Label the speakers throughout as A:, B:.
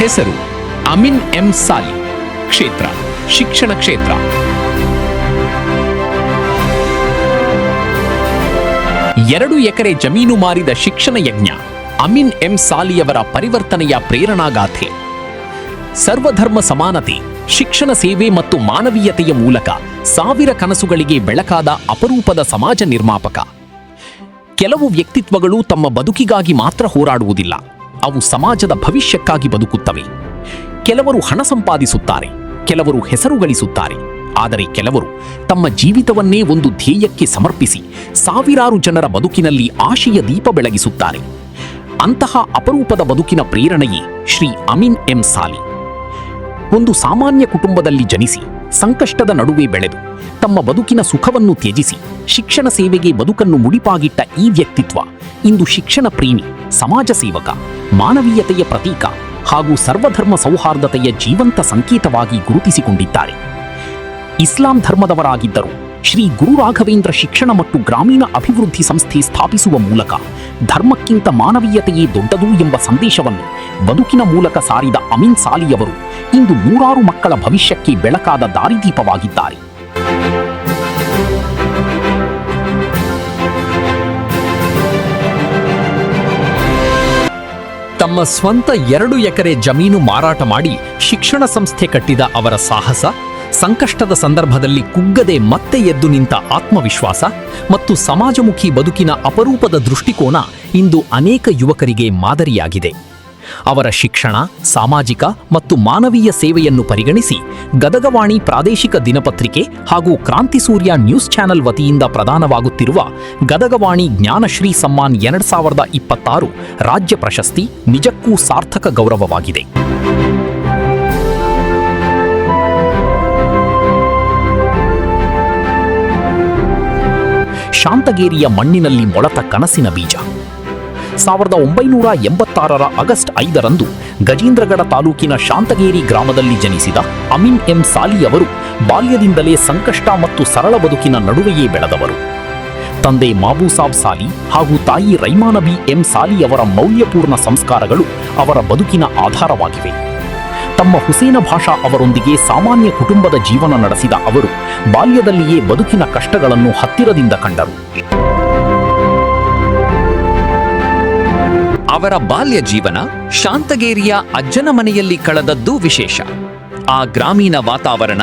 A: ಹೆಸರು ಅಮಿನ್ ಎಂ ಸಾಲಿ. ಕ್ಷೇತ್ರ ಶಿಕ್ಷಣ ಕ್ಷೇತ್ರ. ಎರಡು ಎಕರೆ ಜಮೀನು ಮಾರಿದ ಶಿಕ್ಷಣ ಯಜ್ಞ ಅಮಿನ್ ಎಂ ಸಾಲಿಯವರ ಪರಿವರ್ತನೆಯ ಪ್ರೇರಣಾಗಾಥೆ. ಸರ್ವಧರ್ಮ ಸಮಾನತೆ, ಶಿಕ್ಷಣ ಸೇವೆ ಮತ್ತು ಮಾನವೀಯತೆಯ ಮೂಲಕ ಸಾವಿರ ಕನಸುಗಳಿಗೆ ಬೆಳಕಾದ ಅಪರೂಪದ ಸಮಾಜ ನಿರ್ಮಾಪಕ. ಕೆಲವು ವ್ಯಕ್ತಿತ್ವಗಳು ತಮ್ಮ ಬದುಕಿಗಾಗಿ ಮಾತ್ರ ಹೋರಾಡುವುದಿಲ್ಲ, ಅವು ಸಮಾಜದ ಭವಿಷ್ಯಕ್ಕಾಗಿ ಬದುಕುತ್ತವೆ. ಕೆಲವರು ಹಣ ಸಂಪಾದಿಸುತ್ತಾರೆ, ಕೆಲವರು ಹೆಸರು ಗಳಿಸುತ್ತಾರೆ, ಆದರೆ ಕೆಲವರು ತಮ್ಮ ಜೀವಿತವನ್ನೇ ಒಂದು ಧ್ಯೇಯಕ್ಕೆ ಸಮರ್ಪಿಸಿ ಸಾವಿರಾರು ಜನರ ಬದುಕಿನಲ್ಲಿ ಆಶೆಯ ದೀಪ ಬೆಳಗಿಸುತ್ತಾರೆ. ಅಂತಹ ಅಪರೂಪದ ಬದುಕಿನ ಪ್ರೇರಣೆಯೇ ಶ್ರೀ ಅಮಿನ್ ಎಂ ಸಾಲಿ. ಒಂದು ಸಾಮಾನ್ಯ ಕುಟುಂಬದಲ್ಲಿ ಜನಿಸಿ ಸಂಕಷ್ಟದ ನಡುವೆ ಬೆಳೆದು ತಮ್ಮ ಬದುಕಿನ ಸುಖವನ್ನು ತ್ಯಜಿಸಿ ಶಿಕ್ಷಣ ಸೇವೆಗೆ ಬದುಕನ್ನು ಮುಡಿಪಾಗಿಟ್ಟ ಈ ವ್ಯಕ್ತಿತ್ವ ಇಂದು ಶಿಕ್ಷಣ ಪ್ರೇಮಿ, ಸಮಾಜ ಸೇವಕ, ಮಾನವೀಯತೆಯ ಪ್ರತೀಕ ಹಾಗೂ ಸರ್ವಧರ್ಮ ಸೌಹಾರ್ದತೆಯ ಜೀವಂತ ಸಂಕೇತವಾಗಿ ಗುರುತಿಸಿಕೊಂಡಿದ್ದಾರೆ. ಇಸ್ಲಾಂ ಧರ್ಮದವರಾಗಿದ್ದರು ಶ್ರೀ ಗುರು ರಾಘವೇಂದ್ರ ಶಿಕ್ಷಣ ಮತ್ತು ಗ್ರಾಮೀಣ ಅಭಿವೃದ್ಧಿ ಸಂಸ್ಥೆ ಸ್ಥಾಪಿಸುವ ಮೂಲಕ ಧರ್ಮಕ್ಕಿಂತ ಮಾನವೀಯತೆಯೇ ದೊಡ್ಡದು ಎಂಬ ಸಂದೇಶವನ್ನು ಬದುಕಿನ ಮೂಲಕ ಸಾರಿದ ಅಮಿನ್ ಸಾಲಿಯವರು ಇಂದು ನೂರಾರು ಮಕ್ಕಳ ಭವಿಷ್ಯಕ್ಕೆ ಬೆಳಕಾದ ದಾರಿದೀಪವಾಗಿದ್ದಾರೆ. ತಮ್ಮ ಸ್ವಂತ 2 ಎಕರೆ ಜಮೀನು ಮಾರಾಟ ಮಾಡಿ ಶಿಕ್ಷಣ ಸಂಸ್ಥೆ ಕಟ್ಟಿದ ಅವರ ಸಾಹಸ, ಸಂಕಷ್ಟದ ಸಂದರ್ಭದಲ್ಲಿ ಕುಗ್ಗದೆ ಮತ್ತೆ ಎದ್ದು ನಿಂತ ಆತ್ಮವಿಶ್ವಾಸ ಮತ್ತು ಸಮಾಜಮುಖಿ ಬದುಕಿನ ಅಪರೂಪದ ದೃಷ್ಟಿಕೋನ ಇಂದು ಅನೇಕ ಯುವಕರಿಗೆ ಮಾದರಿಯಾಗಿದೆ. ಅವರ ಶಿಕ್ಷಣ, ಸಾಮಾಜಿಕ ಮತ್ತು ಮಾನವೀಯ ಸೇವೆಯನ್ನು ಪರಿಗಣಿಸಿ ಗದಗವಾಣಿ ಪ್ರಾದೇಶಿಕ ದಿನಪತ್ರಿಕೆ ಹಾಗೂ ಕ್ರಾಂತಿಸೂರ್ಯ ನ್ಯೂಸ್ ಚಾನೆಲ್ ವತಿಯಿಂದ ಪ್ರದಾನವಾಗುತ್ತಿರುವ ಗದಗವಾಣಿ ಜ್ಞಾನಶ್ರೀ ಸಮ್ಮಾನ್ 2026 ರಾಜ್ಯ ಪ್ರಶಸ್ತಿ ನಿಜಕ್ಕೂ ಸಾರ್ಥಕ ಗೌರವವಾಗಿದೆ. ಶಾಂತಗೇರಿಯ ಮಣ್ಣಿನಲ್ಲಿ ಮೊಳತ ಕನಸಿನ ಬೀಜ. 1986ರ ಆಗಸ್ಟ್ 5ರಂದು ಗಜೇಂದ್ರಗಡ ತಾಲೂಕಿನ ಶಾಂತಗೇರಿ ಗ್ರಾಮದಲ್ಲಿ ಜನಿಸಿದ ಅಮಿನ್ ಎಂ ಸಾಲಿ ಅವರು ಬಾಲ್ಯದಿಂದಲೇ ಸಂಕಷ್ಟ ಮತ್ತು ಸರಳ ಬದುಕಿನ ನಡುವೆಯೇ ಬೆಳೆದವರು. ತಂದೆ ಮಾಬೂಸಾಬ್ ಸಾಲಿ ಹಾಗೂ ತಾಯಿ ರೈಮಾನಬಿ ಎಂ ಸಾಲಿ ಅವರ ಮೌಲ್ಯಪೂರ್ಣ ಸಂಸ್ಕಾರಗಳು ಅವರ ಬದುಕಿನ ಆಧಾರವಾಗಿವೆ. ತಮ್ಮ ಹುಸೇನ ಭಾಷಾ ಅವರೊಂದಿಗೆ ಸಾಮಾನ್ಯ ಕುಟುಂಬದ ಜೀವನ ನಡೆಸಿದ ಅವರು ಬಾಲ್ಯದಲ್ಲಿಯೇ ಬದುಕಿನ ಕಷ್ಟಗಳನ್ನು ಹತ್ತಿರದಿಂದ ಕಂಡರು. ಅವರ ಬಾಲ್ಯ ಜೀವನ ಶಾಂತಗೇರಿಯ ಅಜ್ಜನ ಮನೆಯಲ್ಲಿ ಕಳೆದದ್ದು ವಿಶೇಷ. ಆ ಗ್ರಾಮೀಣ ವಾತಾವರಣ,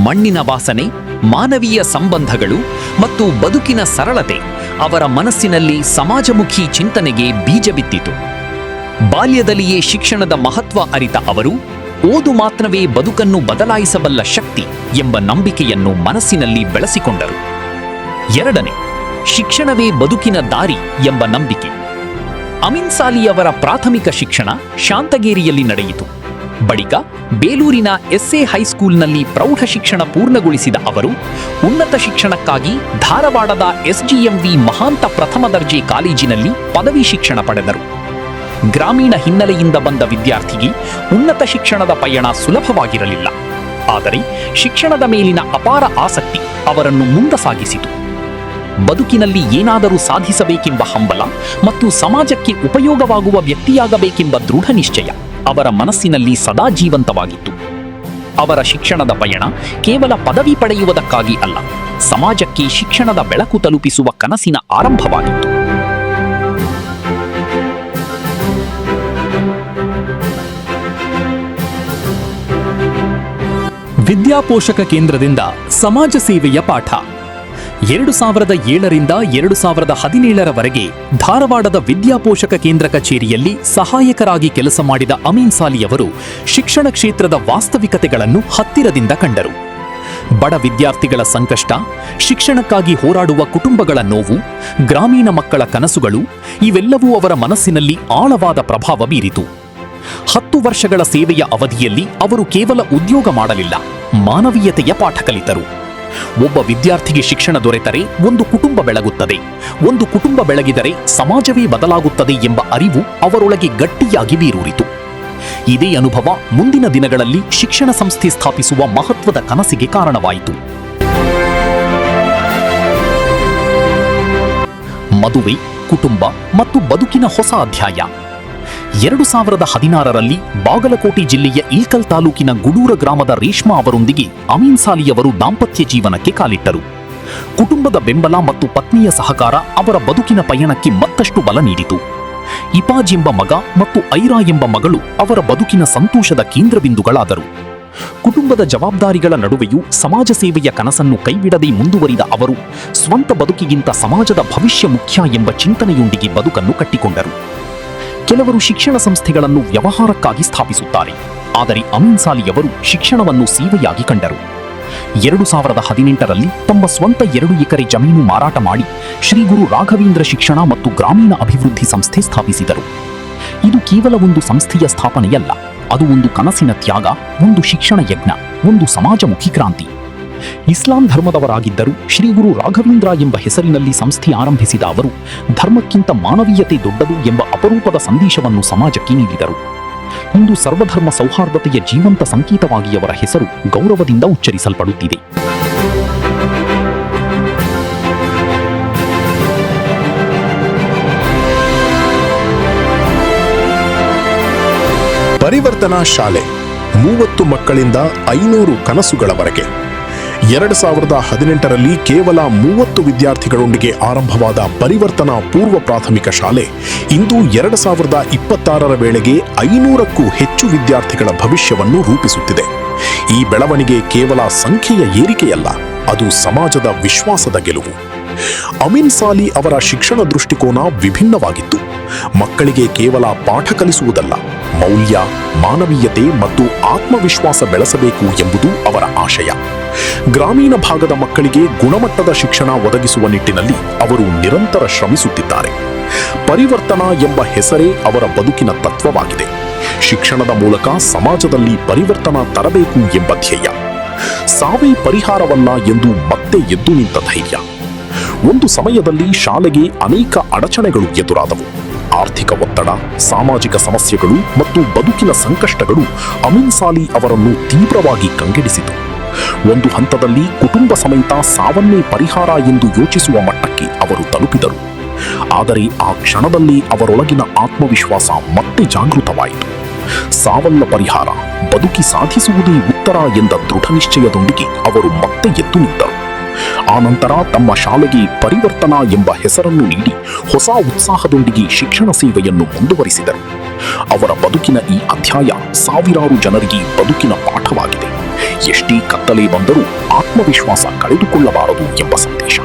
A: ಮಣ್ಣಿನ ವಾಸನೆ, ಮಾನವೀಯ ಸಂಬಂಧಗಳು ಮತ್ತು ಬದುಕಿನ ಸರಳತೆ ಅವರ ಮನಸ್ಸಿನಲ್ಲಿ ಸಮಾಜಮುಖಿ ಚಿಂತನೆಗೆ ಬೀಜ ಬಿತ್ತಿತು. ಬಾಲ್ಯದಲ್ಲಿಯೇ ಶಿಕ್ಷಣದ ಮಹತ್ವ ಅರಿತ ಅವರು ಓದು ಮಾತ್ರವೇ ಬದುಕನ್ನು ಬದಲಾಯಿಸಬಲ್ಲ ಶಕ್ತಿ ಎಂಬ ನಂಬಿಕೆಯನ್ನು ಮನಸ್ಸಿನಲ್ಲಿ ಬೆಳೆಸಿಕೊಂಡರು. 2ನೇ, ಶಿಕ್ಷಣವೇ ಬದುಕಿನ ದಾರಿ ಎಂಬ ನಂಬಿಕೆ. ಅಮಿನ್ ಸಾಲಿಯವರ ಪ್ರಾಥಮಿಕ ಶಿಕ್ಷಣ ಶಾಂತಗೇರಿಯಲ್ಲಿ ನಡೆಯಿತು. ಬಳಿಕ ಬೇಲೂರಿನ ಎಸ್ಎ ಹೈಸ್ಕೂಲ್ನಲ್ಲಿ ಪ್ರೌಢ ಶಿಕ್ಷಣ ಪೂರ್ಣಗೊಳಿಸಿದ ಅವರು ಉನ್ನತ ಶಿಕ್ಷಣಕ್ಕಾಗಿ ಧಾರವಾಡದ ಎಸ್ಜಿಎಂವಿ ಮಹಾಂತ ಪ್ರಥಮ ದರ್ಜೆ ಕಾಲೇಜಿನಲ್ಲಿ ಪದವಿ ಶಿಕ್ಷಣ ಪಡೆದರು. ಗ್ರಾಮೀಣ ಹಿನ್ನೆಲೆಯಿಂದ ಬಂದ ವಿದ್ಯಾರ್ಥಿಗೆ ಉನ್ನತ ಶಿಕ್ಷಣದ ಪಯಣ ಸುಲಭವಾಗಿರಲಿಲ್ಲ. ಆದರೆ ಶಿಕ್ಷಣದ ಮೇಲಿನ ಅಪಾರ ಆಸಕ್ತಿ ಅವರನ್ನು ಮುಂದೆ ಸಾಗಿಸಿತು. ಬದುಕಿನಲ್ಲಿ ಏನಾದರೂ ಸಾಧಿಸಬೇಕೆಂಬ ಹಂಬಲ ಮತ್ತು ಸಮಾಜಕ್ಕೆ ಉಪಯೋಗವಾಗುವ ವ್ಯಕ್ತಿಯಾಗಬೇಕೆಂಬ ದೃಢ ನಿಶ್ಚಯ ಅವರ ಮನಸ್ಸಿನಲ್ಲಿ ಸದಾ ಜೀವಂತವಾಗಿತ್ತು. ಅವರ ಶಿಕ್ಷಣದ ಪಯಣ ಕೇವಲ ಪದವಿ ಪಡೆಯುವುದಕ್ಕಾಗಿ ಅಲ್ಲ, ಸಮಾಜಕ್ಕೆ ಶಿಕ್ಷಣದ ಬೆಳಕು ತಲುಪಿಸುವ ಕನಸಿನ ಆರಂಭವಾಗಿತ್ತು. ವಿದ್ಯಾಪೋಷಕ ಕೇಂದ್ರದಿಂದ ಸಮಾಜ ಸೇವೆಯ ಪಾಠ. 2007ರಿಂದ 2017ರವರೆಗೆ ಧಾರವಾಡದ ವಿದ್ಯಾಪೋಷಕ ಕೇಂದ್ರ ಕಚೇರಿಯಲ್ಲಿ ಸಹಾಯಕರಾಗಿ ಕೆಲಸ ಮಾಡಿದ ಅಮಿನ್ ಸಾಲಿಯವರು ಶಿಕ್ಷಣ ಕ್ಷೇತ್ರದ ವಾಸ್ತವಿಕತೆಗಳನ್ನು ಹತ್ತಿರದಿಂದ ಕಂಡರು. ಬಡ ವಿದ್ಯಾರ್ಥಿಗಳ ಸಂಕಷ್ಟ, ಶಿಕ್ಷಣಕ್ಕಾಗಿ ಹೋರಾಡುವ ಕುಟುಂಬಗಳ ನೋವು, ಗ್ರಾಮೀಣ ಮಕ್ಕಳ ಕನಸುಗಳು ಇವೆಲ್ಲವೂ ಅವರ ಮನಸ್ಸಿನಲ್ಲಿ ಆಳವಾದ ಪ್ರಭಾವ ಬೀರಿತು. 10 ವರ್ಷಗಳ ಸೇವೆಯ ಅವಧಿಯಲ್ಲಿ ಅವರು ಕೇವಲ ಉದ್ಯೋಗ ಮಾಡಲಿಲ್ಲ, ಮಾನವೀಯತೆಯ ಪಾಠ ಕಲಿತರು. ಒಬ್ಬ ವಿದ್ಯಾರ್ಥಿಗೆ ಶಿಕ್ಷಣ ದೊರೆತರೆ ಒಂದು ಕುಟುಂಬ ಬೆಳಗುತ್ತದೆ, ಒಂದು ಕುಟುಂಬ ಬೆಳಗಿದರೆ ಸಮಾಜವೇ ಬದಲಾಗುತ್ತದೆ ಎಂಬ ಅರಿವು ಅವರೊಳಗೆ ಗಟ್ಟಿಯಾಗಿ ಬೇರೂರಿತು. ಇದೇ ಅನುಭವ ಮುಂದಿನ ದಿನಗಳಲ್ಲಿ ಶಿಕ್ಷಣ ಸಂಸ್ಥೆ ಸ್ಥಾಪಿಸುವ ಮಹತ್ವದ ಕನಸಿಗೆ ಕಾರಣವಾಯಿತು. ಮದುವೆ, ಕುಟುಂಬ ಮತ್ತು ಬದುಕಿನ ಹೊಸ ಅಧ್ಯಾಯ
B: 2016ರಲ್ಲಿ ಬಾಗಲಕೋಟೆ ಜಿಲ್ಲೆಯ ಇಲ್ಕಲ್ ತಾಲೂಕಿನ ಗುಡೂರ ಗ್ರಾಮದ ರೇಷ್ಮಾ ಅವರೊಂದಿಗೆ ಅಮೀನ್ ಸಾಲಿಯವರು ದಾಂಪತ್ಯ ಜೀವನಕ್ಕೆ ಕಾಲಿಟ್ಟರು. ಕುಟುಂಬದ ಬೆಂಬಲ ಮತ್ತು ಪತ್ನಿಯ ಸಹಕಾರ ಅವರ ಬದುಕಿನ ಪಯಣಕ್ಕೆ ಮತ್ತಷ್ಟು ಬಲ ನೀಡಿತು. ಇಪಾಜ್ ಎಂಬ ಮಗ ಮತ್ತು ಐರಾ ಎಂಬ ಮಗಳು ಅವರ ಬದುಕಿನ ಸಂತೋಷದ ಕೇಂದ್ರಬಿಂದುಗಳಾದರು. ಕುಟುಂಬದ ಜವಾಬ್ದಾರಿಗಳ ನಡುವೆಯೂ ಸಮಾಜ ಸೇವೆಯ ಕನಸನ್ನು ಕೈಬಿಡದೆ ಮುಂದುವರಿದ ಅವರು ಸ್ವಂತ ಬದುಕಿಗಿಂತ ಸಮಾಜದ ಭವಿಷ್ಯ ಮುಖ್ಯ ಎಂಬ ಚಿಂತನೆಯೊಂದಿಗೆ ಬದುಕನ್ನು ಕಟ್ಟಿಕೊಂಡರು. ಕೆಲವರು ಶಿಕ್ಷಣ ಸಂಸ್ಥೆಗಳನ್ನು ವ್ಯವಹಾರಕ್ಕಾಗಿ ಸ್ಥಾಪಿಸುತ್ತಾರೆ, ಆದರೆ ಅಮೀನ್ ಸಾಲಿಯವರು ಶಿಕ್ಷಣವನ್ನು ಸೇವೆಯಾಗಿ ಕಂಡರು. 2018ರಲ್ಲಿ ತಮ್ಮ ಸ್ವಂತ 2 ಎಕರೆ ಜಮೀನು ಮಾರಾಟ ಮಾಡಿ ಶ್ರೀ ಗುರು ರಾಘವೇಂದ್ರ ಶಿಕ್ಷಣ ಮತ್ತು ಗ್ರಾಮೀಣ ಅಭಿವೃದ್ಧಿ ಸಂಸ್ಥೆ ಸ್ಥಾಪಿಸಿದರು. ಇದು ಕೇವಲ ಒಂದು ಸಂಸ್ಥೆಯ ಸ್ಥಾಪನೆಯಲ್ಲ, ಅದು ಒಂದು ಕನಸಿನ ತ್ಯಾಗ, ಒಂದು ಶಿಕ್ಷಣ ಯಜ್ಞ, ಒಂದು ಸಮಾಜಮುಖಿ ಕ್ರಾಂತಿ. ಇಸ್ಲಾಂ ಧರ್ಮದವರಾಗಿದ್ದರೂ ಶ್ರೀ ಗುರು ರಾಘವೇಂದ್ರ ಎಂಬ ಹೆಸರಿನಲ್ಲಿ ಸಂಸ್ಥೆ ಆರಂಭಿಸಿದ ಅವರು ಧರ್ಮಕ್ಕಿಂತ ಮಾನವೀಯತೆ ದೊಡ್ಡದು ಎಂಬ ಅಪರೂಪದ ಸಂದೇಶವನ್ನು ಸಮಾಜಕ್ಕೆ ನೀಡಿದರು. ಇಂದು ಸರ್ವಧರ್ಮ ಸೌಹಾರ್ದತೆಯ ಜೀವಂತ ಸಂಕೇತವಾಗಿ ಅವರ ಹೆಸರು ಗೌರವದಿಂದ ಉಚ್ಚರಿಸಲ್ಪಡುತ್ತಿದೆ.
C: ಪರಿವರ್ತನಾ ಶಾಲೆ 30 ಮಕ್ಕಳಿಂದ 500 ಕನಸುಗಳವರೆಗೆ. 2018ರಲ್ಲಿ ಕೇವಲ 30 ವಿದ್ಯಾರ್ಥಿಗಳೊಂದಿಗೆ ಆರಂಭವಾದ ಪರಿವರ್ತನಾ ಪೂರ್ವ ಪ್ರಾಥಮಿಕ ಶಾಲೆ ಇಂದು 2026ರ ವೇಳೆಗೆ 500ಕ್ಕೂ ಹೆಚ್ಚು ವಿದ್ಯಾರ್ಥಿಗಳ ಭವಿಷ್ಯವನ್ನು ರೂಪಿಸುತ್ತಿದೆ. ಈ ಬೆಳವಣಿಗೆ ಕೇವಲ ಸಂಖ್ಯೆಯ ಏರಿಕೆಯಲ್ಲ, ಅದು ಸಮಾಜದ ವಿಶ್ವಾಸದ ಗೆಲುವು. ಅಮೀನ್ ಸಾಲಿ ಅವರ ಶಿಕ್ಷಣ ದೃಷ್ಟಿಕೋನ ವಿಭಿನ್ನವಾಗಿತ್ತು. ಮಕ್ಕಳಿಗೆ ಕೇವಲ ಪಾಠ ಕಲಿಸುವುದಲ್ಲ, ಮೌಲ್ಯ, ಮಾನವೀಯತೆ ಮತ್ತು ಆತ್ಮವಿಶ್ವಾಸ ಬೆಳೆಸಬೇಕು ಎಂಬುದು ಅವರ ಆಶಯ. ಗ್ರಾಮೀಣ ಭಾಗದ ಮಕ್ಕಳಿಗೆ ಗುಣಮಟ್ಟದ ಶಿಕ್ಷಣ ಒದಗಿಸುವ ನಿಟ್ಟಿನಲ್ಲಿ ಅವರು ನಿರಂತರ ಶ್ರಮಿಸುತ್ತಿದ್ದಾರೆ. ಪರಿವರ್ತನಾ ಎಂಬ ಹೆಸರೇ ಅವರ ಬದುಕಿನ ತತ್ವವಾಗಿದೆ. ಶಿಕ್ಷಣದ ಮೂಲಕ ಸಮಾಜದಲ್ಲಿ ಪರಿವರ್ತನಾ ತರಬೇಕು ಎಂಬ ಧ್ಯೇಯ. ಸಾವೇ ಪರಿಹಾರವಲ್ಲ ಎಂದು ಮತ್ತೆ ಎದ್ದು ನಿಂತ ಧೈರ್ಯ. ಒಂದು ಸಮಯದಲ್ಲಿ ಶಾಲೆಗೆ ಅನೇಕ ಅಡಚಣೆಗಳು ಎದುರಾದವು. ಆರ್ಥಿಕ ಒತ್ತಡ, ಸಾಮಾಜಿಕ ಸಮಸ್ಯೆಗಳು ಮತ್ತು ಬದುಕಿನ ಸಂಕಷ್ಟಗಳು ಅಮೀನ್ ಸಾಲಿ ಅವರನ್ನು ತೀವ್ರವಾಗಿ ಕಂಗೆಡಿಸಿತು. ಒಂದು ಹಂತದಲ್ಲಿ ಕುಟುಂಬ ಸಮೇತ ಸಾವನ್ನೇ ಪರಿಹಾರ ಎಂದು ಯೋಚಿಸುವ ಮಟ್ಟಕ್ಕೆ ಅವರು ತಲುಪಿದರು. ಆದರೆ ಆ ಕ್ಷಣದಲ್ಲಿ ಅವರೊಳಗಿನ ಆತ್ಮವಿಶ್ವಾಸ ಮತ್ತೆ ಜಾಗೃತವಾಯಿತು. ಸಾವಲ್ಲ ಪರಿಹಾರ, ಬದುಕಿ ಸಾಧಿಸುವುದೇ ಉತ್ತರ ಎಂದ ದೃಢ ನಿಶ್ಚಯದೊಂದಿಗೆ ಅವರು ಮತ್ತೆ ಎದ್ದು ನಿಂತರು. ಆನಂತರ ತಮ್ಮ ಶಾಲೆಗೆ ಪರಿವರ್ತನಾ ಎಂಬ ಹೆಸರನ್ನು ನೀಡಿ ಹೊಸ ಉತ್ಸಾಹದೊಂದಿಗೆ ಶಿಕ್ಷಣ ಸೇವೆಯನ್ನು ಮುಂದುವರಿಸಿದರು. ಅವರ ಬದುಕಿನ ಈ ಅಧ್ಯಾಯ ಸಾವಿರಾರು ಜನರಿಗೆ ಬದುಕಿನ ಪಾಠವಾಗಿದೆ. ಎಷ್ಟೇ ಕತ್ತಲೆ ಬಂದರೂ ಆತ್ಮವಿಶ್ವಾಸ ಕಳೆದುಕೊಳ್ಳಬಾರದು ಎಂಬ ಸಂದೇಶ.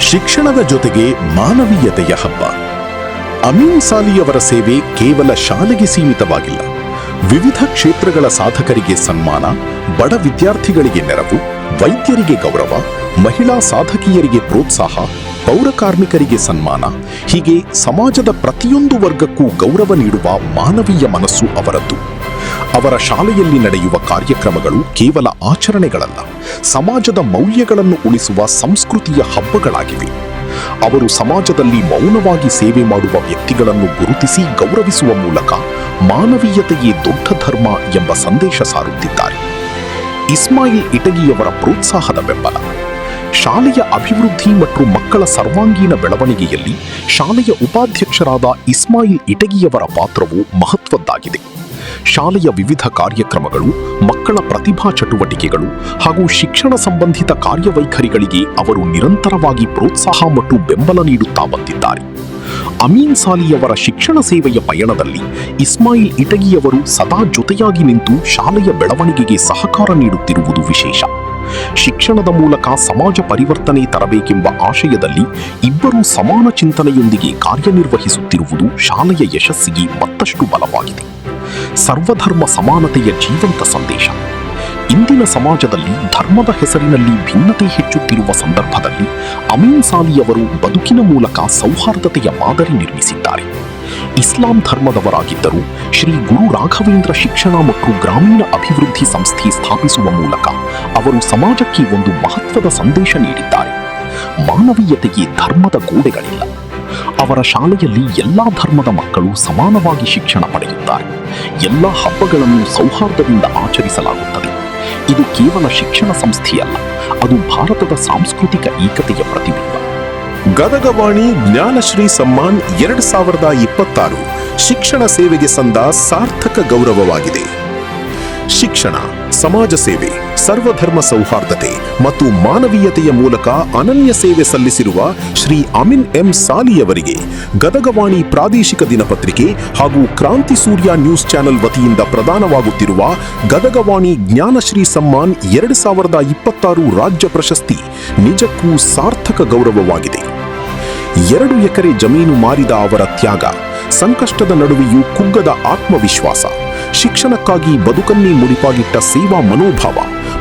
D: ಶಿಕ್ಷಣದ ಜೊತೆಗೆ ಮಾನವೀಯತೆಯ ಹಬ್ಬ. ಅಮೀನ್ ಸಾಲಿಯವರ ಸೇವೆ ಕೇವಲ ಶಾಲೆಗೆ ಸೀಮಿತವಾಗಿಲ್ಲ. ವಿವಿಧ ಕ್ಷೇತ್ರಗಳ ಸಾಧಕರಿಗೆ ಸನ್ಮಾನ, ಬಡ ವಿದ್ಯಾರ್ಥಿಗಳಿಗೆ ನೆರವು, ವೈದ್ಯರಿಗೆ ಗೌರವ, ಮಹಿಳಾ ಸಾಧಕಿಯರಿಗೆ ಪ್ರೋತ್ಸಾಹ, ಪೌರ ಕಾರ್ಮಿಕರಿಗೆ ಸನ್ಮಾನ, ಹೀಗೆ ಸಮಾಜದ ಪ್ರತಿಯೊಂದು ವರ್ಗಕ್ಕೂ ಗೌರವ ನೀಡುವ ಮಾನವೀಯ ಮನಸ್ಸು ಅವರದ್ದು. ಅವರ ಶಾಲೆಯಲ್ಲಿ ನಡೆಯುವ ಕಾರ್ಯಕ್ರಮಗಳು ಕೇವಲ ಆಚರಣೆಗಳಲ್ಲ, ಸಮಾಜದ ಮೌಲ್ಯಗಳನ್ನು ಉಳಿಸುವ ಸಂಸ್ಕೃತಿಯ ಹಬ್ಬಗಳಾಗಿವೆ. ಅವರು ಸಮಾಜದಲ್ಲಿ ಮೌನವಾಗಿ ಸೇವೆ ಮಾಡುವ ವ್ಯಕ್ತಿಗಳನ್ನು ಗುರುತಿಸಿ ಗೌರವಿಸುವ ಮೂಲಕ ಮಾನವೀಯತೆಯೇ ದೊಡ್ಡ ಧರ್ಮ ಎಂಬ ಸಂದೇಶ ಸಾರುತ್ತಿದ್ದಾರೆ. ಇಸ್ಮಾಯಿಲ್ ಇಟಗಿಯವರ ಪ್ರೋತ್ಸಾಹದ ಬೆಂಬಲ. ಶಾಲೆಯ ಅಭಿವೃದ್ಧಿ ಮತ್ತು ಮಕ್ಕಳ ಸರ್ವಾಂಗೀಣ ಬೆಳವಣಿಗೆಯಲ್ಲಿ ಶಾಲೆಯ ಉಪಾಧ್ಯಕ್ಷರಾದ ಇಸ್ಮಾಯಿಲ್ ಇಟಗಿಯವರ ಪಾತ್ರವು ಮಹತ್ವದ್ದಾಗಿದೆ. ಶಾಲೆಯ ವಿವಿಧ ಕಾರ್ಯಕ್ರಮಗಳು, ಮಕ್ಕಳ ಪ್ರತಿಭಾ ಚಟುವಟಿಕೆಗಳು ಹಾಗೂ ಶಿಕ್ಷಣ ಸಂಬಂಧಿತ ಕಾರ್ಯವೈಖರಿಗಳಿಗೆ ಅವರು ನಿರಂತರವಾಗಿ ಪ್ರೋತ್ಸಾಹ ಮತ್ತು ಬೆಂಬಲ ನೀಡುತ್ತಾ ಬಂದಿದ್ದಾರೆ. ಅಮೀನ್ ಸಾಲಿಯವರ ಶಿಕ್ಷಣ ಸೇವೆಯ ಪಯಣದಲ್ಲಿ ಇಸ್ಮಾಯಿಲ್ ಇಟಗಿಯವರು ಸದಾ ಜೊತೆಯಾಗಿ ನಿಂತು ಶಾಲೆಯ ಬೆಳವಣಿಗೆಗೆ ಸಹಕಾರ ನೀಡುತ್ತಿರುವುದು ವಿಶೇಷ. ಶಿಕ್ಷಣದ ಮೂಲಕ ಸಮಾಜ ಪರಿವರ್ತನೆ ತರಬೇಕೆಂಬ ಆಶಯದಲ್ಲಿ ಇಬ್ಬರೂ ಸಮಾನ ಚಿಂತನೆಯೊಂದಿಗೆ ಕಾರ್ಯನಿರ್ವಹಿಸುತ್ತಿರುವುದು ಶಾಲೆಯ ಯಶಸ್ಸಿಗೆ ಮತ್ತಷ್ಟು ಬಲವಾಗಿದೆ. ಸರ್ವಧರ್ಮ ಸಮಾನತೆಯ ಜೀವಂತ ಸಂದೇಶ. ಇಂದಿನ ಸಮಾಜದಲ್ಲಿ ಧರ್ಮದ ಹೆಸರಿನಲ್ಲಿ ಭಿನ್ನತೆ ಹೆಚ್ಚುತ್ತಿರುವ ಸಂದರ್ಭದಲ್ಲಿ ಅಮೀನ್ ಸಾಲಿಯವರು ಬದುಕಿನ ಮೂಲಕ ಸೌಹಾರ್ದತೆಯ ಮಾದರಿ ನಿರ್ಮಿಸಿದ್ದಾರೆ. ಇಸ್ಲಾಂ ಧರ್ಮದವರಾಗಿದ್ದರೂ ಶ್ರೀ ಗುರು ರಾಘವೇಂದ್ರ ಶಿಕ್ಷಣ ಮತ್ತು ಗ್ರಾಮೀಣ ಅಭಿವೃದ್ಧಿ ಸಂಸ್ಥೆ ಸ್ಥಾಪಿಸುವ ಮೂಲಕ ಅವರು ಸಮಾಜಕ್ಕೆ ಒಂದು ಮಹತ್ವದ ಸಂದೇಶ ನೀಡಿದ್ದಾರೆ. ಮಾನವೀಯತೆಗೆ ಧರ್ಮದ ಗೋಡೆಗಳಿಲ್ಲ. ಅವರ ಶಾಲೆಯಲ್ಲಿ ಎಲ್ಲಾ ಧರ್ಮದ ಮಕ್ಕಳು ಸಮಾನವಾಗಿ ಶಿಕ್ಷಣ ಪಡೆಯುತ್ತಾರೆ. ಎಲ್ಲ ಹಬ್ಬಗಳನ್ನು ಸೌಹಾರ್ದದಿಂದ ಆಚರಿಸಲಾಗುತ್ತದೆ. ಇದು ಕೇವಲ ಶಿಕ್ಷಣ ಸಂಸ್ಥೆಯಲ್ಲ, ಅದು ಭಾರತದ ಸಾಂಸ್ಕೃತಿಕ ಏಕತೆಯ ಪ್ರತಿಬಿಂಬ.
C: ಗದಗವಾಣಿ ಜ್ಞಾನಶ್ರೀ ಸಮ್ಮಾನ್ 2026 ಶಿಕ್ಷಣ ಸೇವೆಗೆ ಸಂದ ಸಾರ್ಥಕ ಗೌರವವಾಗಿದೆ. ಶಿಕ್ಷಣ, ಸಮಾಜ ಸೇವೆ, ಸರ್ವಧರ್ಮ ಸೌಹಾರ್ದತೆ ಮತ್ತು ಮಾನವೀಯತೆಯ ಮೂಲಕ ಅನನ್ಯ ಸೇವೆ ಸಲ್ಲಿಸಿರುವ ಶ್ರೀ ಅಮಿನ್ ಎಂ ಸಾಲಿಯವರಿಗೆ ಗದಗವಾಣಿ ಪ್ರಾದೇಶಿಕ ದಿನಪತ್ರಿಕೆ ಹಾಗೂ ಕ್ರಾಂತಿ ಸೂರ್ಯ ನ್ಯೂಸ್ ಚಾನೆಲ್ ವತಿಯಿಂದ ಪ್ರದಾನವಾಗುತ್ತಿರುವ ಗದಗವಾಣಿ ಜ್ಞಾನಶ್ರೀ ಸಮ್ಮಾನ್ 2026 ರಾಜ್ಯ ಪ್ರಶಸ್ತಿ ನಿಜಕ್ಕೂ ಸಾರ್ಥಕ ಗೌರವವಾಗಿದೆ. 2 ಎಕರೆ ಜಮೀನು ಮಾರಿದ ಅವರ ತ್ಯಾಗ, ಸಂಕಷ್ಟದ ನಡುವೆಯೂ ಕುಗ್ಗದ ಆತ್ಮವಿಶ್ವಾಸ, ಶಿಕ್ಷಣಕ್ಕಾಗಿ ಬದುಕನ್ನೇ ಮುಡಿಪಾಗಿಟ್ಟ ಸೇವಾ ಮನೋಭಾವ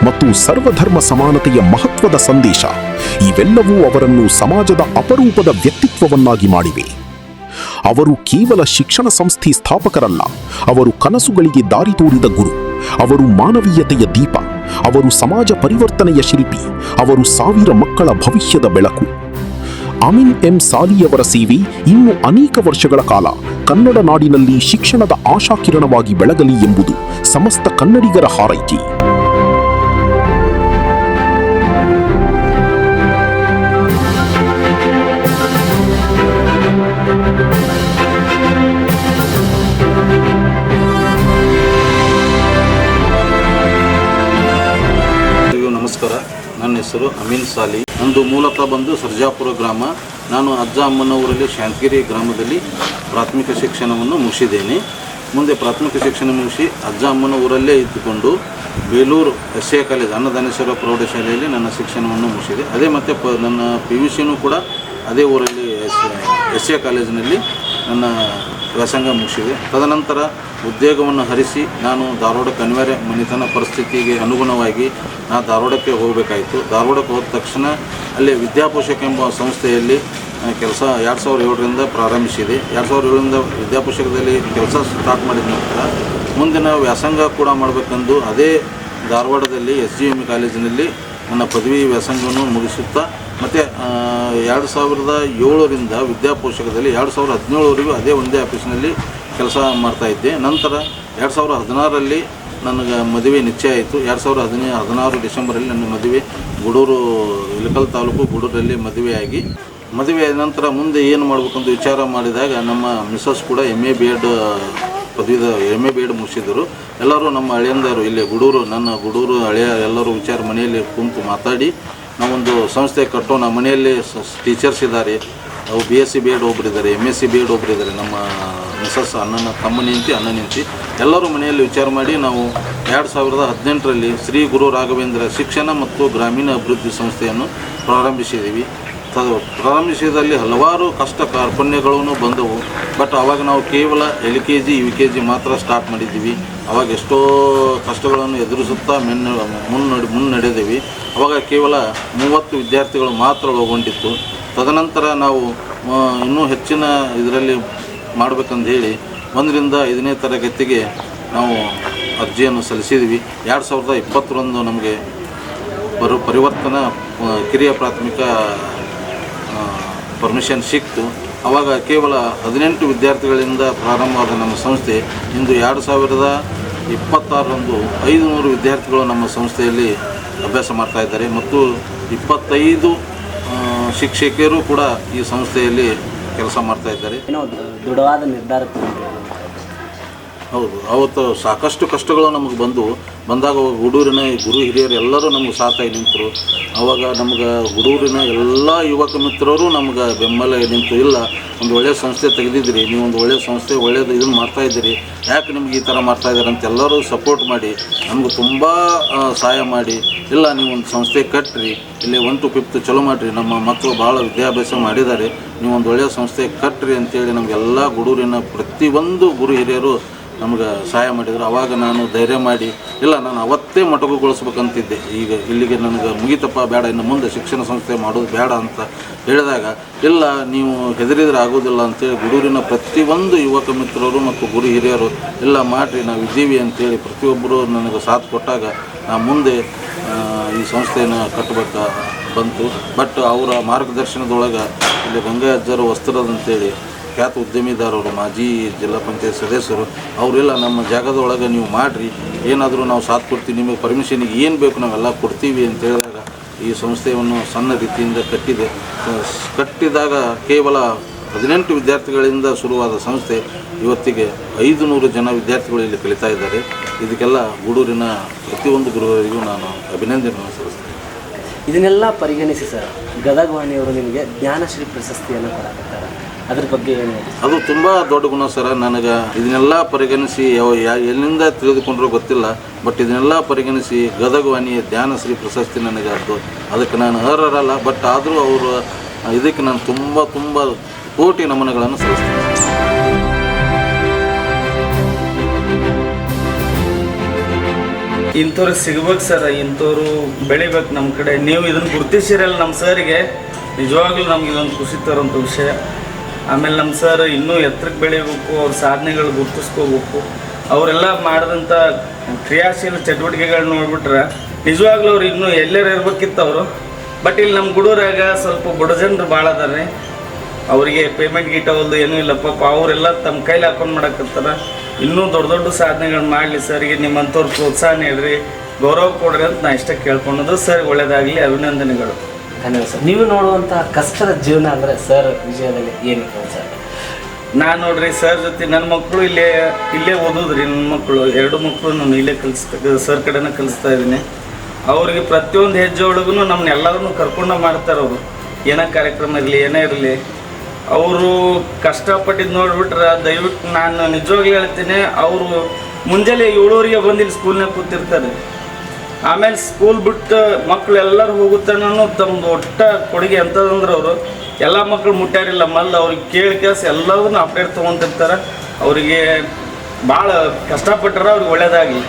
C: ಮತ್ತು ಸರ್ವಧರ್ಮ ಸಮಾನತೆಯ ಮಹತ್ವದ ಸಂದೇಶ ಇವೆಲ್ಲವೂ ಅವರನ್ನು ಸಮಾಜದ ಅಪರೂಪದ ವ್ಯಕ್ತಿತ್ವವನ್ನಾಗಿ ಮಾಡಿವೆ. ಅವರು ಕೇವಲ ಶಿಕ್ಷಣ ಸಂಸ್ಥೆ ಸ್ಥಾಪಕರಲ್ಲ, ಅವರು ಕನಸುಗಳಿಗೆ ದಾರಿ ತೋರಿದ ಗುರು, ಅವರು ಮಾನವೀಯತೆಯ ದೀಪ, ಅವರು ಸಮಾಜ ಪರಿವರ್ತನೆಯ ಶಿಲ್ಪಿ, ಅವರು ಸಾವಿರ ಮಕ್ಕಳ ಭವಿಷ್ಯದ ಬೆಳಕು. ಅಮಿನ್ ಎಂ ಸಾಲಿಯವರ ಸೇವೆ ಇನ್ನು ಅನೇಕ ವರ್ಷಗಳ ಕಾಲ ಕನ್ನಡ ನಾಡಿನಲ್ಲಿ ಶಿಕ್ಷಣದ ಆಶಾಕಿರಣವಾಗಿ ಬೆಳಗಲಿ ಎಂಬುದು ಸಮಸ್ತ ಕನ್ನಡಿಗರ ಹಾರೈಕೆ.
E: ನಮಸ್ಕಾರ, ನನ್ನ ಹೆಸರು ಅಮೀನ್ ಸಾಲಿ. ನಂದು ಮೂಲತಃ ಬಂದು ಸರ್ಜಾಪುರ ಗ್ರಾಮ. ನಾನು ಅಜ್ಜ ಅಮ್ಮನ ಊರಲ್ಲಿ ಶಾಂತಗಿರಿ ಗ್ರಾಮದಲ್ಲಿ ಪ್ರಾಥಮಿಕ ಶಿಕ್ಷಣವನ್ನು ಮುಗಿಸಿದ್ದೇನೆ. ಮುಂದೆ ಪ್ರಾಥಮಿಕ ಶಿಕ್ಷಣ ಮುಗಿಸಿ ಅಜ್ಜ ಅಮ್ಮನ ಊರಲ್ಲೇ ಇದ್ದುಕೊಂಡು ಬೇಲೂರು SA ಕಾಲೇಜ್ ಅನ್ನದಾನೇಶ್ವರ ಪ್ರೌಢಶಾಲೆಯಲ್ಲಿ ನನ್ನ ಶಿಕ್ಷಣವನ್ನು ಮುಗಿಸಿದೆ. ಅದೇ ಮತ್ತು ನನ್ನ PUCನೂ ಕೂಡ ಅದೇ ಊರಲ್ಲಿ SA ಕಾಲೇಜಿನಲ್ಲಿ ನನ್ನ ವ್ಯಾಸಂಗ ಮುಗಿಸಿದೆ. ತದನಂತರ ಉದ್ಯೋಗವನ್ನು ಹರಿಸಿ ನಾನು ಧಾರವಾಡಕ್ಕೆ ಅನಿವಾರ್ಯ ಮನೆತನ ಪರಿಸ್ಥಿತಿಗೆ ಅನುಗುಣವಾಗಿ ನಾನು ಧಾರವಾಡಕ್ಕೆ ಹೋಗಬೇಕಾಯಿತು. ಧಾರವಾಡಕ್ಕೆ ಹೋದ ತಕ್ಷಣ ಅಲ್ಲೇ ವಿದ್ಯಾಪೋಷಕ ಎಂಬ ಸಂಸ್ಥೆಯಲ್ಲಿ ಕೆಲಸ 2007ರಿಂದ ಪ್ರಾರಂಭಿಸಿದೆ. 2007ರಿಂದ ವಿದ್ಯಾಪೋಷಕದಲ್ಲಿ ಕೆಲಸ ಸ್ಟಾರ್ಟ್ ಮಾಡಿದ ನಂತರ ಮುಂದಿನ ವ್ಯಾಸಂಗ ಕೂಡ ಮಾಡಬೇಕೆಂದು ಅದೇ ಧಾರವಾಡದಲ್ಲಿ SGM ಕಾಲೇಜಿನಲ್ಲಿ ನನ್ನ ಪದವಿ ವ್ಯಾಸಂಗವನ್ನು ಮುಗಿಸುತ್ತಾ ಮತ್ತು 2007ರಿಂದ ವಿದ್ಯಾಪೋಷಕದಲ್ಲಿ 2017ವರೆಗೂ ಅದೇ ಒಂದೇ ಆಫೀಸ್ನಲ್ಲಿ ಕೆಲಸ ಮಾಡ್ತಾಯಿದ್ದೆ. ನಂತರ 2016ರಲ್ಲಿ ನನಗೆ ಮದುವೆ ನಿಶ್ಚಯ ಆಯಿತು. 2016 ಡಿಸೆಂಬರಲ್ಲಿ ನನ್ನ ಮದುವೆ ಗೂಡೂರು, ಇಳಕಲ್ ತಾಲೂಕು ಗೂಡೂರಲ್ಲಿ ಮದುವೆಯಾಗಿ ಆದ ನಂತರ ಮುಂದೆ ಏನು ಮಾಡಬೇಕಂತ ವಿಚಾರ ಮಾಡಿದಾಗ ನಮ್ಮ ಮಿಸಸ್ ಕೂಡ MA B.Ed MA B.Ed ಮುಗಿಸಿದರು. ಎಲ್ಲರೂ ನಮ್ಮ ಹಳೆಯಂದರು ಇಲ್ಲಿ ನನ್ನ ಗೂಡೂರು ಹಳೆಯ ಎಲ್ಲರೂ ವಿಚಾರ ಮನೆಯಲ್ಲಿ ಕುಂತು ಮಾತಾಡಿ ನಾವೊಂದು ಸಂಸ್ಥೆ ಕಟ್ಟೋಣ. ಮನೆಯಲ್ಲಿ ಟೀಚರ್ಸ್ ಇದ್ದಾರೆ, ಅವು BSc B.Ed ಒಬ್ಬರಿದ್ದಾರೆ, MSc B.Ed ಒಬ್ಬರಿದ್ದಾರೆ, ನಮ್ಮ ಮಿಸಸ್ ಅಣ್ಣನ ಅಣ್ಣನಿಂತಿ ಎಲ್ಲರೂ ಮನೆಯಲ್ಲಿ ವಿಚಾರ ಮಾಡಿ ನಾವು 2018ರಲ್ಲಿ ಶ್ರೀ ಗುರು ರಾಘವೇಂದ್ರ ಶಿಕ್ಷಣ ಮತ್ತು ಗ್ರಾಮೀಣ ಅಭಿವೃದ್ಧಿ ಸಂಸ್ಥೆಯನ್ನು ಪ್ರಾರಂಭಿಸಿದ್ದೀವಿ. ಪ್ರಾರಂಭಿಸಿದಲ್ಲಿ ಹಲವಾರು ಕಷ್ಟ ಕಾರ್ಪಣ್ಯಗಳೂ ಬಂದವು. ಬಟ್ ಆವಾಗ ನಾವು ಕೇವಲ LKG UKG ಮಾತ್ರ ಸ್ಟಾರ್ಟ್ ಮಾಡಿದ್ದೀವಿ. ಆವಾಗ ಎಷ್ಟೋ ಕಷ್ಟಗಳನ್ನು ಎದುರಿಸುತ್ತಾ ಮುನ್ನಡೆದೇವಿ. ಆವಾಗ ಕೇವಲ 30 ವಿದ್ಯಾರ್ಥಿಗಳು ಮಾತ್ರ ಒಳಗೊಂಡಿತ್ತು. ತದನಂತರ ನಾವು ಇನ್ನೂ ಹೆಚ್ಚಿನ ಇದರಲ್ಲಿ ಮಾಡಬೇಕಂತ ಹೇಳಿ 1ರಿಂದ 5ನೇ ತರಗತಿಗೆ ನಾವು ಅರ್ಜಿಯನ್ನು ಸಲ್ಲಿಸಿದ್ವಿ. 2020ರಂದು ನಮಗೆ ಪರಿವರ್ತನಾ ಕಿರಿಯ ಪ್ರಾಥಮಿಕ ಪರ್ಮಿಷನ್ ಸಿಕ್ತು. ಆವಾಗ ಕೇವಲ 18 ವಿದ್ಯಾರ್ಥಿಗಳಿಂದ ಪ್ರಾರಂಭವಾದ ನಮ್ಮ ಸಂಸ್ಥೆ ಇಂದು 2026ರಂದು 500 ವಿದ್ಯಾರ್ಥಿಗಳು ನಮ್ಮ ಸಂಸ್ಥೆಯಲ್ಲಿ ಅಭ್ಯಾಸ ಮಾಡ್ತಾಯಿದ್ದಾರೆ ಮತ್ತು 25 ಶಿಕ್ಷಕಿಯರು ಕೂಡ ಈ ಸಂಸ್ಥೆಯಲ್ಲಿ ಕೆಲಸ ಮಾಡ್ತಾಯಿದ್ದಾರೆ.
F: ದೃಢವಾದ ನಿರ್ಧಾರ
E: ಹೌದು, ಅವತ್ತು ಸಾಕಷ್ಟು ಕಷ್ಟಗಳು ನಮಗೆ ಬಂದಾಗ ಗೂಡೂರಿನ ಗುರು ಹಿರಿಯರು ಎಲ್ಲರೂ ನಮಗೆ ಸಾಥಾಗಿ ನಿಂತರು. ಆವಾಗ ನಮ್ಗೆ ಗೂಡೂರಿನ ಎಲ್ಲ ಯುವಕ ಮಿತ್ರರು ನಮ್ಗೆ ಬೆಂಬಲ ನಿಂತು, ಇಲ್ಲ ಒಂದು ಒಳ್ಳೆಯ ಸಂಸ್ಥೆ ತೆಗೆದಿದ್ದೀರಿ, ನೀವು ಒಂದು ಒಳ್ಳೆಯ ಸಂಸ್ಥೆ ಒಳ್ಳೆಯದು ಇದನ್ನು ಮಾಡ್ತಾಯಿದ್ದೀರಿ, ಯಾಕೆ ನಿಮ್ಗೆ ಈ ಥರ ಮಾಡ್ತಾಯಿದ್ದಾರೆ ಅಂತ ಎಲ್ಲರೂ ಸಪೋರ್ಟ್ ಮಾಡಿ ನಮ್ಗೆ ತುಂಬ ಸಹಾಯ ಮಾಡಿ, ಇಲ್ಲ ನೀವು ಒಂದು ಸಂಸ್ಥೆ ಕಟ್ಟಿರಿ, ಇಲ್ಲಿ 1 to 5th ಚಲೋ ಮಾಡಿರಿ, ನಮ್ಮ ಮಕ್ಕಳು ಭಾಳ ವಿದ್ಯಾಭ್ಯಾಸ ಮಾಡಿದ್ದಾರೆ, ನೀವು ಒಂದು ಒಳ್ಳೆಯ ಸಂಸ್ಥೆ ಕಟ್ಟಿರಿ ಅಂತೇಳಿ ನಮಗೆಲ್ಲ ಗೂಡೂರಿನ ಪ್ರತಿಯೊಂದು ಗುರು ಹಿರಿಯರು ನಮ್ಗೆ ಸಹಾಯ ಮಾಡಿದರು. ಆವಾಗ ನಾನು ಧೈರ್ಯ ಮಾಡಿ, ಇಲ್ಲ ನಾನು ಅವತ್ತೇ ಮೊಟಕುಗೊಳಿಸ್ಬೇಕಂತಿದ್ದೆ, ಈಗ ಇಲ್ಲಿಗೆ ನನಗೆ ಮುಗಿತಪ್ಪ, ಬೇಡ, ಇನ್ನು ಮುಂದೆ ಶಿಕ್ಷಣ ಸಂಸ್ಥೆ ಮಾಡೋದು ಬೇಡ ಅಂತ ಹೇಳಿದಾಗ, ಇಲ್ಲ ನೀವು ಹೆದರಿದ್ರೆ ಆಗೋದಿಲ್ಲ ಅಂತೇಳಿ ಗೂಡೂರಿನ ಪ್ರತಿಯೊಂದು ಯುವಕ ಮಿತ್ರರು ಮತ್ತು ಗುರು ಹಿರಿಯರು ಇಲ್ಲ ಮಾಡಿರಿ, ನಾವು ಇದ್ದೀವಿ ಅಂತೇಳಿ ಪ್ರತಿಯೊಬ್ಬರು ನನಗೆ ಸಾಥ್ ಕೊಟ್ಟಾಗ ನಾನು ಮುಂದೆ ಈ ಸಂಸ್ಥೆಯನ್ನು ಕಟ್ಟಬೇಕು ಬಂತು. ಬಟ್ ಅವರ ಮಾರ್ಗದರ್ಶನದೊಳಗೆ ಇಲ್ಲಿ ಗಂಗಾಯಜ್ಜರು ವಸ್ತ್ರದಂತೇಳಿ ಖ್ಯಾತ ಉದ್ಯಮಿದಾರರು, ಮಾಜಿ ಜಿಲ್ಲಾ ಪಂಚಾಯತ್ ಸದಸ್ಯರು, ಅವರೆಲ್ಲ ನಮ್ಮ ಜಾಗದೊಳಗೆ ನೀವು ಮಾಡಿರಿ, ಏನಾದರೂ ನಾವು ಸಾಥ್ ಕೊಡ್ತೀವಿ, ನಿಮಗೆ ಪರ್ಮಿಷನಿಗೆ ಏನು ಬೇಕು ನಾವೆಲ್ಲ ಕೊಡ್ತೀವಿ ಅಂತ ಹೇಳಿದಾಗ ಈ ಸಂಸ್ಥೆಯನ್ನು ಸಣ್ಣ ರೀತಿಯಿಂದ ಕಟ್ಟಿದಾಗ ಕೇವಲ 18 ವಿದ್ಯಾರ್ಥಿಗಳಿಂದ ಶುರುವಾದ ಸಂಸ್ಥೆ ಇವತ್ತಿಗೆ 500 ಜನ ವಿದ್ಯಾರ್ಥಿಗಳು ಇಲ್ಲಿ ಕಲಿತಾ ಇದ್ದಾರೆ. ಇದಕ್ಕೆಲ್ಲ ಗೂಡೂರಿನ ಪ್ರತಿಯೊಂದು ಗುರುವರಿಗೂ ನಾನು ಅಭಿನಂದನೆ ಸಲ್ಲಿಸ್ತೇನೆ.
F: ಇದನ್ನೆಲ್ಲ ಪರಿಗಣಿಸಿ ಸರ್ ಗದಗ ವಾಣಿಯವರು ನಿಮಗೆ ಜ್ಞಾನಶ್ರೀ ಪ್ರಶಸ್ತಿಯನ್ನು ಕೊಡಕತ್ತಾರೆ, ಅದ್ರ ಬಗ್ಗೆ ಏನು ಹೇಳಿ?
E: ಅದು ತುಂಬ ದೊಡ್ಡ ಗುಣ ಸರ. ನನಗೆ ಇದನ್ನೆಲ್ಲ ಪರಿಗಣಿಸಿ ಎಲ್ಲಿಂದ ತಿಳಿದುಕೊಂಡ್ರೂ ಗೊತ್ತಿಲ್ಲ, ಬಟ್ ಇದನ್ನೆಲ್ಲ ಪರಿಗಣಿಸಿ ಗದಗ ವಾಣಿಯ ಜ್ಞಾನಶ್ರೀ ಪ್ರಶಸ್ತಿ ನನಗೆ ಅದಕ್ಕೆ ನಾನು ಅರ್ಹರಲ್ಲ. ಬಟ್ ಆದರೂ ಅವರು ಇದಕ್ಕೆ ನಾನು ತುಂಬ ಕೋಟಿ ನಮನಗಳನ್ನು ಸಲ್ಲಿಸ್ತೇನೆ.
G: ಇಂಥವ್ರಿಗೆ ಸಿಗ್ಬೇಕು ಸರ್, ಇಂಥವ್ರು ಬೆಳಿಬೇಕು ನಮ್ಮ ಕಡೆ. ನೀವು ಇದನ್ನು ಗುರುತಿಸಿರಲ್ಲ ನಮ್ಮ ಸರಿಗೆ, ನಿಜವಾಗ್ಲೂ ನಮ್ಗೆ ಇದೊಂದು ಖುಷಿ ತರೋಂಥ ವಿಷಯ. ಆಮೇಲೆ ನಮ್ಮ ಸರ್ ಇನ್ನೂ ಎತ್ತರಕ್ಕೆ ಬೆಳಿಬೇಕು, ಅವ್ರ ಸಾಧನೆಗಳು ಗುರುತಿಸ್ಕೋಬೇಕು. ಅವರೆಲ್ಲ ಮಾಡಿದಂಥ ಕ್ರಿಯಾಶೀಲ ಚಟುವಟಿಕೆಗಳು ನೋಡ್ಬಿಟ್ರೆ ನಿಜವಾಗ್ಲೂ ಅವ್ರು ಇನ್ನೂ ಎಲ್ಲರೂ ಇರ್ಬೇಕಿತ್ತು ಅವರು. ಬಟ್ ಇಲ್ಲಿ ನಮ್ಮ ಗುಡೂರಾಗ ಸ್ವಲ್ಪ ಬಡ ಜನರು ಭಾಳ ಅದಾರೆ, ಅವರಿಗೆ ಪೇಮೆಂಟ್ ಗೀಟವಲ್ದು ಏನೂ ಇಲ್ಲ ಪಾಪ. ಅವರೆಲ್ಲ ತಮ್ಮ ಕೈಲಿ ಹಾಕೊಂಡು ಮಾಡಕತ್ತಾರ. ಇನ್ನೂ ದೊಡ್ಡ ಸಾಧನೆಗಳು ಮಾಡಲಿ. ಸರ್ಗೆ ನಿಮ್ಮಂಥವ್ರು ಪ್ರೋತ್ಸಾಹ ನೀಡ್ರಿ, ಗೌರವ ಕೊಡ್ರಿ ಅಂತ ನಾ ಇಷ್ಟ ಕೇಳ್ಕೊಳೋದು. ಸರ್ ಒಳ್ಳೇದಾಗಲಿ, ಅಭಿನಂದನೆಗಳು.
F: ಧನ್ಯವಾದ ಸರ್. ನೀವು ನೋಡುವಂಥ ಕಷ್ಟದ ಜೀವನ ಅಂದರೆ ಸರ್ ವಿಷಯದಲ್ಲಿ ಏನಿತ್ತು ಸರ್?
G: ನಾನು ನೋಡ್ರಿ ಸರ್ ಜೊತೆ ನನ್ನ ಮಕ್ಕಳು ಇಲ್ಲೇ ಓದೋದ್ರಿ. ನನ್ನ ಮಕ್ಕಳು 2 ಮಕ್ಕಳು ನಾನು ಇಲ್ಲೇ ಸರ್ ಕಡೆನೇ ಕಲಿಸ್ತಾ ಇದ್ದೀನಿ. ಅವ್ರಿಗೆ ಪ್ರತಿಯೊಂದು ಹೆಜ್ಜೆ ಒಳಗೂ ನಮ್ಮನ್ನ ಎಲ್ಲರನ್ನೂ ಕರ್ಕೊಂಡು ಮಾಡ್ತಾರೆ ಅವರು. ಏನೋ ಕಾರ್ಯಕ್ರಮ ಇರಲಿ ಏನೇ ಇರಲಿ, ಅವರು ಕಷ್ಟಪಟ್ಟಿದ್ದು ನೋಡ್ಬಿಟ್ರೆ ದಯವಿಟ್ಟು ನಾನು ನಿಜವಾಗ್ಲೂ ಹೇಳ್ತೀನಿ, ಅವರು ಮುಂಜಾನೆ 7:00ಗೆ ಬಂದು ಇಲ್ಲಿ ಸ್ಕೂಲ್ನಾಗ ಕೂತಿರ್ತಾರೆ. ಆಮೇಲೆ ಸ್ಕೂಲ್ ಬಿಟ್ಟು ಮಕ್ಕಳು ಎಲ್ಲರೂ ಹೋಗುತ್ತಾನೂ ತಮ್ಮದು ಒಟ್ಟ ಕೊಡುಗೆ ಎಂಥದಂದ್ರೆ ಅವರು ಎಲ್ಲ ಮಕ್ಕಳು ಮುಟ್ಟಾರಿಲ್ಲ ಮಲ್ಲ ಅವ್ರಿಗೆ ಕೇಳಿಕೆಸ್ ಎಲ್ಲದನ್ನು ಅಪ್ಡೇಟ್ ತೊಗೊತಿರ್ತಾರೆ. ಅವರಿಗೆ ಭಾಳ ಕಷ್ಟಪಟ್ಟರೆ ಅವ್ರಿಗೆ ಒಳ್ಳೇದಾಗಲಿ.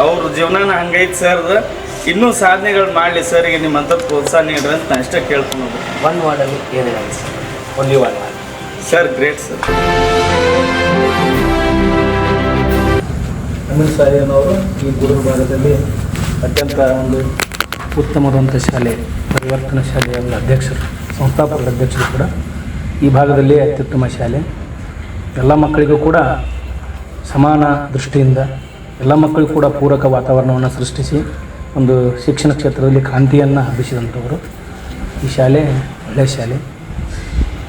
G: ಅವ್ರ ಜೀವನನ ಹಂಗೈತೆ ಸರ್ದು. ಇನ್ನೂ ಸಾಧನೆಗಳು ಮಾಡಲಿ. ಸರ್ಗೆ ನಿಮ್ಮಂಥದ್ದು ಪ್ರೋತ್ಸಾಹ ನೀಡ್ರಿ ಅಂತ ನಾನು ಇಷ್ಟ ಕೇಳ್ಕೊಳೋದು.
F: 1 ವಾರ್ಡಲ್ಲಿ ಏನೇನಾಗಿದೆ sir? Only 1 ward
G: sir, great sir.
H: Ameen ಸಾಲಿಯನವರು ಈ ಗೂಡೂರು ಭಾಗದಲ್ಲಿ ಅತ್ಯಂತ ಒಂದು ಉತ್ತಮವಾದಂಥ ಶಾಲೆ, ಪರಿವರ್ತನಾ ಶಾಲೆಯ ಒಂದು ಅಧ್ಯಕ್ಷರು, ಸಂಸ್ಥಾಪಕರ ಅಧ್ಯಕ್ಷರು ಕೂಡ. ಈ ಭಾಗದಲ್ಲಿ ಅತ್ಯುತ್ತಮ ಶಾಲೆ. ಎಲ್ಲ ಮಕ್ಕಳಿಗೂ ಕೂಡ ಸಮಾನ ದೃಷ್ಟಿಯಿಂದ ಎಲ್ಲ ಮಕ್ಕಳಿಗೂ ಕೂಡ ಪೂರಕ ವಾತಾವರಣವನ್ನು ಸೃಷ್ಟಿಸಿ ಒಂದು ಶಿಕ್ಷಣ ಕ್ಷೇತ್ರದಲ್ಲಿ ಕ್ರಾಂತಿಯನ್ನು ಹಬ್ಬಿಸಿದಂಥವರು. ಈ ಶಾಲೆ ಒಳ್ಳೆಯ ಶಾಲೆ.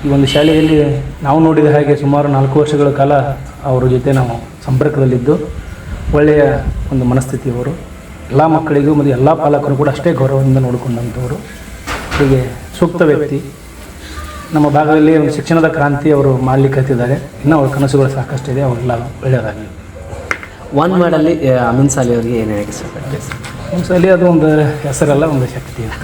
H: ಈ ಒಂದು ಶಾಲೆಯಲ್ಲಿ ನಾವು ನೋಡಿದ ಹಾಗೆ ಸುಮಾರು 4 ವರ್ಷಗಳ ಕಾಲ ಅವರ ಜೊತೆ ನಾವು ಸಂಪರ್ಕದಲ್ಲಿದ್ದು ಒಳ್ಳೆಯ ಒಂದು ಮನಸ್ಥಿತಿಯವರು. ಎಲ್ಲ ಮಕ್ಕಳಿಗೂ ಮತ್ತು ಎಲ್ಲ ಪಾಲಕರು ಕೂಡ ಅಷ್ಟೇ ಗೌರವದಿಂದ ನೋಡಿಕೊಂಡಂಥವರು. ಹೀಗೆ ಸೂಕ್ತ ವ್ಯಕ್ತಿ. ನಮ್ಮ ಭಾಗದಲ್ಲಿ ಒಂದು ಶಿಕ್ಷಣದ ಕ್ರಾಂತಿ ಅವರು ಮಾಡಲಿಕ್ಕೆ ಹತ್ತಿದ್ದಾರೆ. ಇನ್ನೂ ಅವ್ರ ಕನಸುಗಳು ಸಾಕಷ್ಟಿದೆ. ಅವರೆಲ್ಲ ಒಳ್ಳೆಯದಾಗಲಿ.
F: 1 ವಾರ್ಡಲ್ಲಿ ಅಮೀನ್ ಸಾಲಿ ಅವರಿಗೆ ಏನು ಹೇಳಿ ಸರ್?
H: ಒಂದು ಸಲ ಅದು ಒಂದು ಹೆಸರಲ್ಲ, ಒಂದು ಶಕ್ತಿ ಅಂತ.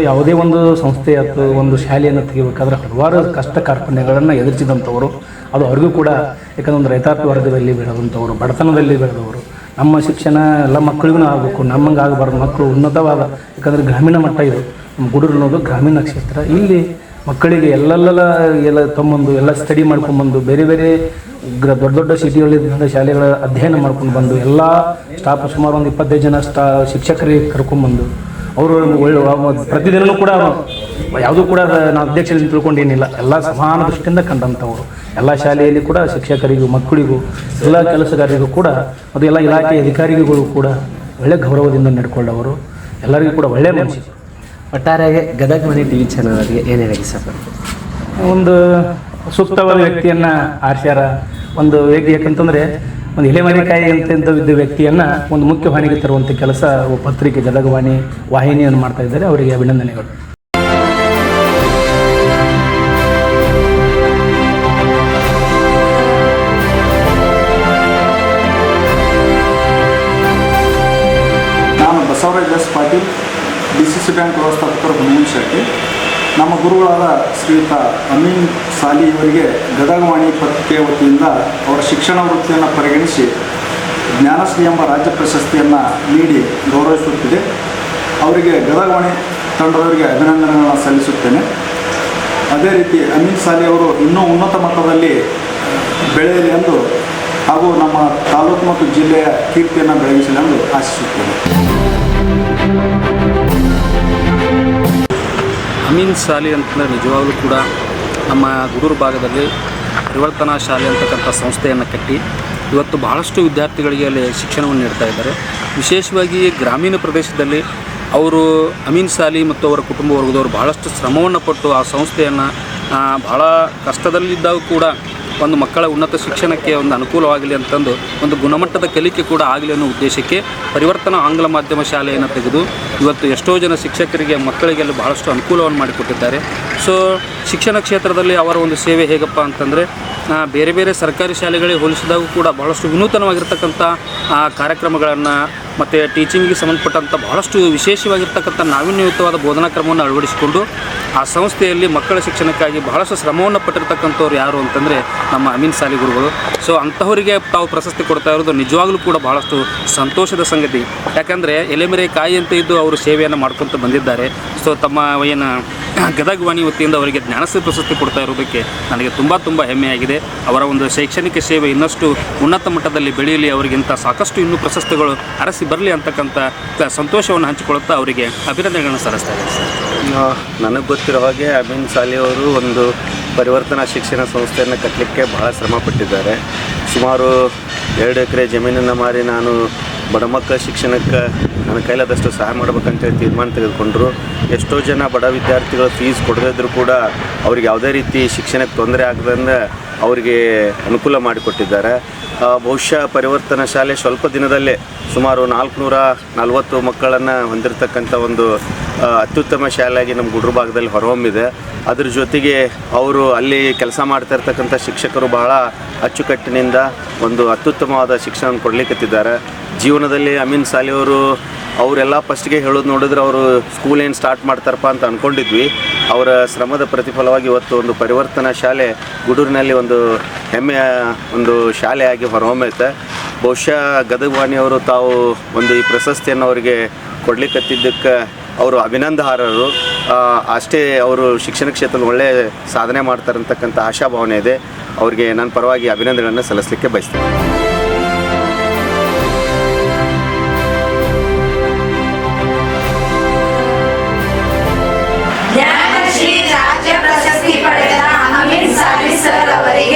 H: ಯಾವುದೇ ಒಂದು ಸಂಸ್ಥೆ ಅಥವಾ ಒಂದು ಶಾಲೆಯನ್ನು ತೆಗಿಬೇಕಾದ್ರೆ ಹಲವಾರು ಕಷ್ಟ ಕಾರ್ಪಣ್ಯಗಳನ್ನು ಎದುರಿಸಿದಂಥವರು. ಅದು ಅವ್ರಿಗೂ ಕೂಡ, ಯಾಕಂದ್ರೆ ಒಂದು ರೈತಾಪಿ ವರ್ಗದಲ್ಲಿ ಬೆಳೆದಂಥವರು, ಬಡತನದಲ್ಲಿ ಬೆಳೆದವರು. ನಮ್ಮ ಶಿಕ್ಷಣ ಎಲ್ಲ ಮಕ್ಕಳಿಗೂ ಆಗಬೇಕು, ನಮ್ಮಂಗೆ ಆಗಬಾರ್ದು. ಮಕ್ಕಳು ಉನ್ನತವಾದ, ಯಾಕಂದರೆ ಗ್ರಾಮೀಣ ಮಟ್ಟ ಇದು. ನಮ್ಮ ಗೂಡೂರು ಅನ್ನೋದು ಗ್ರಾಮೀಣ ಕ್ಷೇತ್ರ. ಇಲ್ಲಿ ಮಕ್ಕಳಿಗೆ ಎಲ್ಲ ತಮ್ಮೊಂದು ಎಲ್ಲ ಸ್ಟಡಿ ಮಾಡ್ಕೊಂಡ್ಬಂದು ಬೇರೆ ದೊಡ್ಡ ಸಿಟಿಗಳಿದ್ದ ಶಾಲೆಗಳ ಅಧ್ಯಯನ ಮಾಡ್ಕೊಂಡು ಬಂದು ಎಲ್ಲ ಸ್ಟಾಫ್ ಸುಮಾರು ಒಂದು 25 ಜನ ಶಿಕ್ಷಕರಿಗೆ ಕರ್ಕೊಂಡ್ಬಂದು ಅವರು ಒಳ್ಳೆ ಪ್ರತಿದಿನವೂ ಕೂಡ ಯಾವುದೂ ಕೂಡ ನಾವು ಅಧ್ಯಕ್ಷರಿಂದ ತಿಳ್ಕೊಂಡೇನಿಲ್ಲ, ಎಲ್ಲ ಸಮಾನ ದೃಷ್ಟಿಯಿಂದ ಕಂಡಂಥವರು. ಎಲ್ಲ ಶಾಲೆಯಲ್ಲಿ ಕೂಡ ಶಿಕ್ಷಕರಿಗೂ ಮಕ್ಕಳಿಗೂ ಎಲ್ಲ ಕೆಲಸಗಾರರಿಗೂ ಕೂಡ ಮತ್ತು ಎಲ್ಲ ಇಲಾಖೆ ಅಧಿಕಾರಿಗಳು ಕೂಡ ಒಳ್ಳೆ ಗೌರವದಿಂದ ನಡ್ಕೊಂಡವರು. ಎಲ್ಲರಿಗೂ ಕೂಡ ಒಳ್ಳೆಯ ಮನುಷ್ಯ.
F: ಒಟ್ಟಾರೆಯಾಗಿ ಗದಗ ವಾಣಿ TV ಚಾನಲ್ ಅವರಿಗೆ ಏನು ಹೇಳಿ ಸರ್?
H: ಒಂದು ಸೂಕ್ತವಾದ ವ್ಯಕ್ತಿಯನ್ನು ಆರಿಸ್ಯಾರ. ಒಂದು ವ್ಯಕ್ತಿ ಯಾಕಂತಂದರೆ ಒಂದು ಎಲೆಮರೆಕಾಯಿ ಅಂತ ಇದ್ದ ವ್ಯಕ್ತಿಯನ್ನು ಒಂದು ಮುಖ್ಯವಾಹಿನಿಗೆ ತರುವಂಥ ಕೆಲಸ ಪತ್ರಿಕೆ ಗದಗ ವಾಣಿ ವಾಹಿನಿಯನ್ನು ಮಾಡ್ತಾ ಇದ್ದಾರೆ. ಅವರಿಗೆ ಅಭಿನಂದನೆಗಳು.
I: ನಾನು Basavaraj S Patil, DCC bank ವ್ಯವಸ್ಥಾಪಕರು, ಹುಣಸೂರು. ನಮ್ಮ ಗುರುಗಳಾದ ಶ್ರೀಯುತ ಅಮೀನ್ ಸಾಲಿ ಇವರಿಗೆ ಗದಗ ವಾಣಿ ಪತ್ರಿಕೆಯ ವತಿಯಿಂದ ಅವರ ಶಿಕ್ಷಣ ವೃತ್ತಿಯನ್ನು ಪರಿಗಣಿಸಿ ಜ್ಞಾನಶ್ರೀ ಎಂಬ ರಾಜ್ಯ ಪ್ರಶಸ್ತಿಯನ್ನು ನೀಡಿ ಗೌರವಿಸುತ್ತಿದೆ. ಅವರಿಗೆ ಗದಗ ವಾಣಿ ತಂಡದವರಿಗೆ ಅಭಿನಂದನೆಗಳನ್ನು ಸಲ್ಲಿಸುತ್ತೇನೆ. ಅದೇ ರೀತಿ ಅಮೀನ್ ಸಾಲಿ ಅವರು ಇನ್ನೂ ಉನ್ನತ ಮಟ್ಟದಲ್ಲಿ ಬೆಳೆಯಲಿ ಎಂದು ಹಾಗೂ ನಮ್ಮ ತಾಲೂಕು ಮತ್ತು ಜಿಲ್ಲೆಯ ಕೀರ್ತಿಯನ್ನು ಬೆಳಗಿಸಲಿ ಎಂದು ಆಶಿಸುತ್ತೇನೆ.
J: ಅಮೀನ್ ಸಾಲಿ ಅಂತಂದರೆ ನಿಜವಾಗ್ಲೂ ಕೂಡ ನಮ್ಮ ಗೂಡೂರು ಭಾಗದಲ್ಲಿ ಪರಿವರ್ತನಾ ಶಾಲೆ ಅಂತಕ್ಕಂಥ ಸಂಸ್ಥೆಯನ್ನು ಕಟ್ಟಿ ಇವತ್ತು ಬಹಳಷ್ಟು ವಿದ್ಯಾರ್ಥಿಗಳಿಗೆ ಅಲ್ಲಿ ಶಿಕ್ಷಣವನ್ನು ನೀಡ್ತಾ ಇದ್ದಾರೆ. ವಿಶೇಷವಾಗಿ ಗ್ರಾಮೀಣ ಪ್ರದೇಶದಲ್ಲಿ ಅವರು ಅಮೀನ್ ಸಾಲಿ ಮತ್ತು ಅವರ ಕುಟುಂಬ ವರ್ಗದವರು ಬಹಳಷ್ಟು ಶ್ರಮವನ್ನು ಪಟ್ಟು ಆ ಸಂಸ್ಥೆಯನ್ನು ಬಹಳ ಕಷ್ಟದಲ್ಲಿದ್ದಾಗ ಕೂಡ ಒಂದು ಮಕ್ಕಳ ಉನ್ನತ ಶಿಕ್ಷಣಕ್ಕೆ ಒಂದು ಅನುಕೂಲವಾಗಲಿ ಅಂತಂದು ಒಂದು ಗುಣಮಟ್ಟದ ಕಲಿಕೆ ಕೂಡ ಆಗಲಿ ಅನ್ನೋ ಉದ್ದೇಶಕ್ಕೆ ಪರಿವರ್ತನಾ ಆಂಗ್ಲ ಮಾಧ್ಯಮ ಶಾಲೆಯನ್ನು ತೆಗೆದು ಇವತ್ತು ಎಷ್ಟೋ ಜನ ಶಿಕ್ಷಕರಿಗೆ ಮಕ್ಕಳಿಗೆಲ್ಲ ಬಹಳಷ್ಟು ಅನುಕೂಲವನ್ನು ಮಾಡಿಕೊಟ್ಟಿದ್ದಾರೆ. ಸೊ ಶಿಕ್ಷಣ ಕ್ಷೇತ್ರದಲ್ಲಿ ಅವರ ಒಂದು ಸೇವೆ ಹೇಗಪ್ಪ ಅಂತಂದರೆ ಬೇರೆ ಬೇರೆ ಸರ್ಕಾರಿ ಶಾಲೆಗಳಿಗೆ ಹೋಲಿಸಿದಾಗೂ ಕೂಡ ಬಹಳಷ್ಟು ವಿನೂತನವಾಗಿರ್ತಕ್ಕಂಥ ಕಾರ್ಯಕ್ರಮಗಳನ್ನು ಮತ್ತು ಟೀಚಿಂಗಿಗೆ ಸಂಬಂಧಪಟ್ಟಂಥ ಬಹಳಷ್ಟು ವಿಶೇಷವಾಗಿರ್ತಕ್ಕಂಥ ನಾವೀನ್ಯಯುತವಾದ ಬೋಧನಾ ಕ್ರಮವನ್ನು ಅಳವಡಿಸಿಕೊಂಡು ಆ ಸಂಸ್ಥೆಯಲ್ಲಿ ಮಕ್ಕಳ ಶಿಕ್ಷಣಕ್ಕಾಗಿ ಬಹಳಷ್ಟು ಶ್ರಮವನ್ನು ಪಟ್ಟಿರ್ತಕ್ಕಂಥವ್ರು ಯಾರು ಅಂತಂದರೆ ನಮ್ಮ ಅಮೀನ್ ಸಾಲಿ ಗುರುಗಳು. ಸೊ ಅಂಥವರಿಗೆ ತಾವು ಪ್ರಶಸ್ತಿ ಕೊಡ್ತಾ ಇರೋದು ನಿಜವಾಗ್ಲೂ ಕೂಡ ಬಹಳಷ್ಟು ಸಂತೋಷದ ಸಂಗತಿ. ಯಾಕಂದರೆ ಎಲೆಮೆರೆ ಕಾಯಿ ಅಂತ ಇದ್ದು ಅವರು ಸೇವೆಯನ್ನು ಮಾಡ್ಕೊತ ಬಂದಿದ್ದಾರೆ. ಸೊ ತಮ್ಮ ಏನು ಗದಗ ವಾಣಿ ವತಿಯಿಂದ ಅವರಿಗೆ ಜ್ಞಾನಶ್ರೀ ಪ್ರಶಸ್ತಿ ಕೊಡ್ತಾ ಇರೋದಕ್ಕೆ ನನಗೆ ತುಂಬ ಹೆಮ್ಮೆಯಾಗಿದೆ. ಅವರ ಒಂದು ಶೈಕ್ಷಣಿಕ ಸೇವೆ ಇನ್ನಷ್ಟು ಉನ್ನತ ಮಟ್ಟದಲ್ಲಿ ಬೆಳೆಯಲಿ, ಅವರಿಗಿಂತ ಸಾಕಷ್ಟು ಇನ್ನೂ ಪ್ರಶಸ್ತಿಗಳು ಅರಸಿ ಬರಲಿ ಅಂತಕ್ಕಂಥ ಸಂತೋಷವನ್ನು ಹಂಚಿಕೊಳ್ಳುತ್ತಾ ಅವರಿಗೆ ಅಭಿನಂದನೆಗಳನ್ನು ಸಲ್ಲಿಸ್ತಾ ಇದ್ದಾರೆ ಸರ್.
K: ನನಗೆ ಗೊತ್ತಿರೋ ಹಾಗೆ ಅಮೀನ್ ಸಾಲಿ ಅವರು ಒಂದು ಪರಿವರ್ತನಾ ಶಿಕ್ಷಣ ಸಂಸ್ಥೆಯನ್ನು ಕಟ್ಟಲಿಕ್ಕೆ ಬಹಳ ಶ್ರಮ ಪಟ್ಟಿದ್ದಾರೆ. ಸುಮಾರು 2 ಎಕರೆ ಜಮೀನನ್ನು ಮಾರಿ ನಾನು ಬಡ ಮಕ್ಕಳ ಶಿಕ್ಷಣಕ್ಕೆ ನನ್ನ ಕೈಲಾದಷ್ಟು ಸಹಾಯ ಮಾಡ್ಬೇಕಂತೇಳಿ ತೀರ್ಮಾನ ತೆಗೆದುಕೊಂಡ್ರು. ಎಷ್ಟೋ ಜನ ಬಡ ವಿದ್ಯಾರ್ಥಿಗಳು ಫೀಸ್ ಕೊಡದಿದ್ದರೂ ಕೂಡ ಅವ್ರಿಗೆ ಯಾವುದೇ ರೀತಿ ಶಿಕ್ಷಣಕ್ಕೆ ತೊಂದರೆ ಆಗದಂಗೆ ಅವರಿಗೆ ಅನುಕೂಲ ಮಾಡಿಕೊಟ್ಟಿದ್ದಾರೆ. ಬಹುಶಃ ಪರಿವರ್ತನಾ ಶಾಲೆ ಸ್ವಲ್ಪ ದಿನದಲ್ಲೇ ಸುಮಾರು 440 ಮಕ್ಕಳನ್ನು ಹೊಂದಿರತಕ್ಕಂಥ ಒಂದು ಅತ್ಯುತ್ತಮ ಶಾಲೆಯಾಗಿ ನಮ್ಮ ಗುಡ್ರ ಭಾಗದಲ್ಲಿ ಹೊರಹೊಮ್ಮಿದೆ. ಅದ್ರ ಜೊತೆಗೆ ಅವರು ಅಲ್ಲಿ ಕೆಲಸ ಮಾಡ್ತಾ ಇರ್ತಕ್ಕಂಥ ಶಿಕ್ಷಕರು ಬಹಳ ಅಚ್ಚುಕಟ್ಟಿನಿಂದ ಒಂದು ಅತ್ಯುತ್ತಮವಾದ ಶಿಕ್ಷಣ ಕೊಡಲಿಕ್ಕತ್ತಿದ್ದಾರೆ. ಜೀವನದಲ್ಲಿ ಅಮೀನ್ ಸಾಲಿಯವರು ಅವರೆಲ್ಲ ಫಸ್ಟ್ಗೆ ಹೇಳೋದು ನೋಡಿದ್ರೆ ಅವರು ಸ್ಕೂಲ್ ಏನು ಸ್ಟಾರ್ಟ್ ಮಾಡ್ತಾರಪ್ಪ ಅಂತ ಅಂದ್ಕೊಂಡಿದ್ವಿ. ಅವರ ಶ್ರಮದ ಪ್ರತಿಫಲವಾಗಿ ಇವತ್ತು ಒಂದು ಪರಿವರ್ತನಾ ಶಾಲೆ ಗುಡೂರಿನಲ್ಲಿ ಒಂದು ಹೆಮ್ಮೆಯ ಒಂದು ಶಾಲೆಯಾಗಿ ಹೊರಹೊಮ್ಮೈತೆ. ಬಹುಶಃ ಗದಗ ವಾಣಿಯವರು ತಾವು ಒಂದು ಈ ಪ್ರಶಸ್ತಿಯನ್ನು ಅವರಿಗೆ ಕೊಡಲಿಕ್ಕತ್ತಿದ್ದಕ್ಕೆ ಅವರು ಅಭಿನಂದನಾರ್ಹರು. ಅಷ್ಟೇ ಅವರು ಶಿಕ್ಷಣ ಕ್ಷೇತ್ರದಲ್ಲಿ ಒಳ್ಳೆಯ ಸಾಧನೆ ಮಾಡ್ತಾರಂತಕ್ಕಂಥ ಆಶಾಭಾವನೆ ಇದೆ. ಅವರಿಗೆ ನನ್ನ ಪರವಾಗಿ ಅಭಿನಂದನೆಗಳನ್ನು ಸಲ್ಲಿಸಲಿಕ್ಕೆ ಬಯಸ್ತೇನೆ.
L: ಜ್ಞಾನಶ್ರೀ ರಾಜ್ಯ ಪ್ರಶಸ್ತಿ ಪಡೆದ ಅಮೀನ್ ಸಾಲಿ ಸರ್ ಅವರಿಗೆ